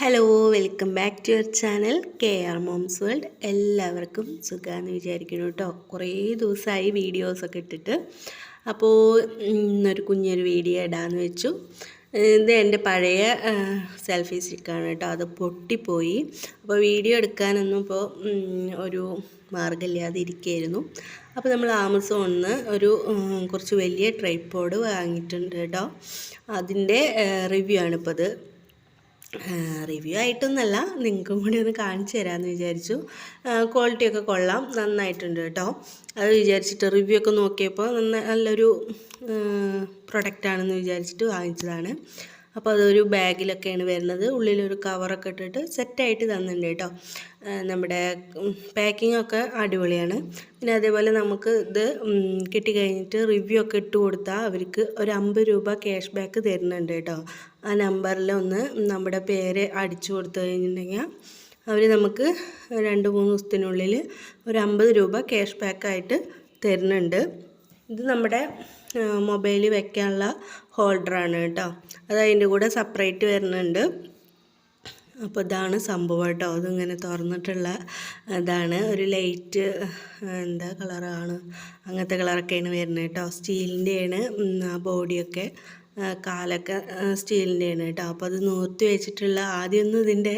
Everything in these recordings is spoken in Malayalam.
Hello welcome back to your channel KR moms world. എല്ലാവർക്കും സുഖമാണെന്ന് വിചാരിക്കുന്നു കേട്ടോ. കുറേ ദിവസമായി വീഡിയോസൊക്കെ ഇട്ടിട്ട്. അപ്പോൾ ഇന്നൊരു കുഞ്ഞൊരു വീഡിയോ ഇടാമെന്ന് വെച്ചു. ഇത് എൻ്റെ പഴയ സെൽഫി സ്റ്റിക്കാണ് കേട്ടോ. അത് പൊട്ടിപ്പോയി. അപ്പോൾ വീഡിയോ എടുക്കാനൊന്നും ഇപ്പോൾ ഒരു മാർഗ്ഗമില്ലാതെ ഇരിക്കുകയായിരുന്നു. അപ്പോൾ നമ്മൾ ആമസോണിൽ നിന്ന് ഒരു കുറച്ച് വലിയ ട്രൈപോഡ് വാങ്ങിയിട്ടുണ്ട് കേട്ടോ. അതിൻ്റെ റിവ്യൂ ആണിപ്പോൾ ഇത്. റിവ്യൂ ആയിട്ടൊന്നല്ല, നിങ്ങൾക്കും കൂടി ഒന്ന് കാണിച്ചു തരാമെന്ന് വിചാരിച്ചു. ക്വാളിറ്റിയൊക്കെ കൊള്ളാം, നന്നായിട്ടുണ്ട് കേട്ടോ. അത് വിചാരിച്ചിട്ട് റിവ്യൂ ഒക്കെ നോക്കിയപ്പോൾ നല്ലൊരു പ്രൊഡക്റ്റാണെന്ന് വിചാരിച്ചിട്ട് വാങ്ങിച്ചതാണ്. അപ്പോൾ അതൊരു ബാഗിലൊക്കെയാണ് വരുന്നത്. ഉള്ളിലൊരു കവറൊക്കെ ഇട്ടിട്ട് സെറ്റായിട്ട് തന്നിട്ടുണ്ട് കേട്ടോ. നമ്മുടെ പാക്കിങ്ങൊക്കെ അടിപൊളിയാണ്. പിന്നെ അതേപോലെ നമുക്ക് ഇത് കിട്ടിക്കഴിഞ്ഞിട്ട് റിവ്യൂ ഒക്കെ ഇട്ട് കൊടുത്താൽ അവർക്ക് ഒരു 50 രൂപ ക്യാഷ് ബാക്ക് തരുന്നുണ്ട് കേട്ടോ. ആ നമ്പറിൽ ഒന്ന് നമ്മുടെ പേര് അടിച്ചു കൊടുത്തു കഴിഞ്ഞിട്ടുണ്ടെങ്കിൽ അവർ നമുക്ക് 2-3 ദിവസത്തിനുള്ളിൽ ഒരു 50 രൂപ ക്യാഷ് ബാക്കായിട്ട് തരുന്നുണ്ട്. ഇത് നമ്മുടെ മൊബൈൽ വെക്കാനുള്ള ഹോൾഡറാണ് കേട്ടോ. അത് അതിൻ്റെ കൂടെ സെപ്പറേറ്റ് വരുന്നുണ്ട്. അപ്പോൾ ഇതാണ് സംഭവം കേട്ടോ. അതിങ്ങനെ തുറന്നിട്ടുള്ള ഇതാണ്. ഒരു ലൈറ്റ് എന്താ കളറാണ്, അങ്ങനത്തെ കളറൊക്കെയാണ് വരുന്നത് കേട്ടോ. സ്റ്റീലിൻ്റെയാണ് ബോഡിയൊക്കെ, കാലൊക്കെ സ്റ്റീലിൻ്റെയാണ് കേട്ടോ. അപ്പോൾ അത് നൂർത്തി വെച്ചിട്ടുള്ള, ആദ്യമൊന്നും ഇതിൻ്റെ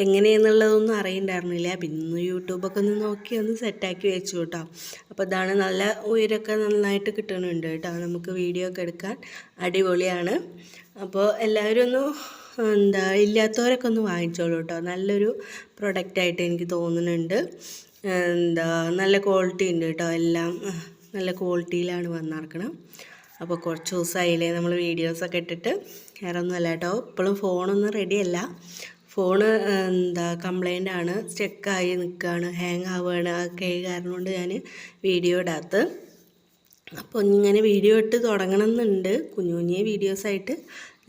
എങ്ങനെയെന്നുള്ളതൊന്നും അറിയണ്ടായിരുന്നില്ല. പിന്നെ യൂട്യൂബൊക്കെ ഒന്ന് നോക്കി ഒന്ന് സെറ്റാക്കി വെച്ചു കേട്ടോ. അപ്പോൾ ഇതാണ്. നല്ല ഉയരമൊക്കെ നന്നായിട്ട് കിട്ടുന്നുണ്ട് കേട്ടോ. നമുക്ക് വീഡിയോ ഒക്കെ എടുക്കാൻ അടിപൊളിയാണ്. അപ്പോൾ എല്ലാവരും ഒന്ന് ഇല്ലാത്തവരൊക്കെ ഒന്ന് വാങ്ങിച്ചോളൂ കേട്ടോ. നല്ലൊരു പ്രൊഡക്റ്റായിട്ട് എനിക്ക് തോന്നുന്നുണ്ട്. നല്ല ക്വാളിറ്റി ഉണ്ട് കേട്ടോ. എല്ലാം നല്ല ക്വാളിറ്റിയിലാണ് വന്നിറക്കണം. അപ്പോൾ കുറച്ച് ദിവസമായില്ലേ നമ്മൾ വീഡിയോസൊക്കെ ഇട്ടിട്ട്. വേറെ ഒന്നുമല്ല കേട്ടോ. ഇപ്പോഴും ഫോണൊന്നും റെഡിയല്ല. ഫോണ് കംപ്ലൈൻ്റ് ആണ്, സ്റ്റക്കായി നിൽക്കുകയാണ്, ഹാങ് ആവുകയാണ്. അതൊക്കെ കാരണം കൊണ്ട് ഞാൻ വീഡിയോ ഇടാത്ത. അപ്പോൾ ഇങ്ങനെ വീഡിയോ ഇട്ട് തുടങ്ങണമെന്നുണ്ട്. കുഞ്ഞു കുഞ്ഞു വീഡിയോസായിട്ട്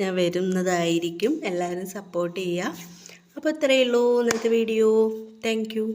ഞാൻ വരുന്നതായിരിക്കും. എല്ലാവരും സപ്പോർട്ട് ചെയ്യുക. അപ്പോൾ ഇത്രയേ ഉള്ളൂ ഇന്നത്തെ വീഡിയോ. Thank you.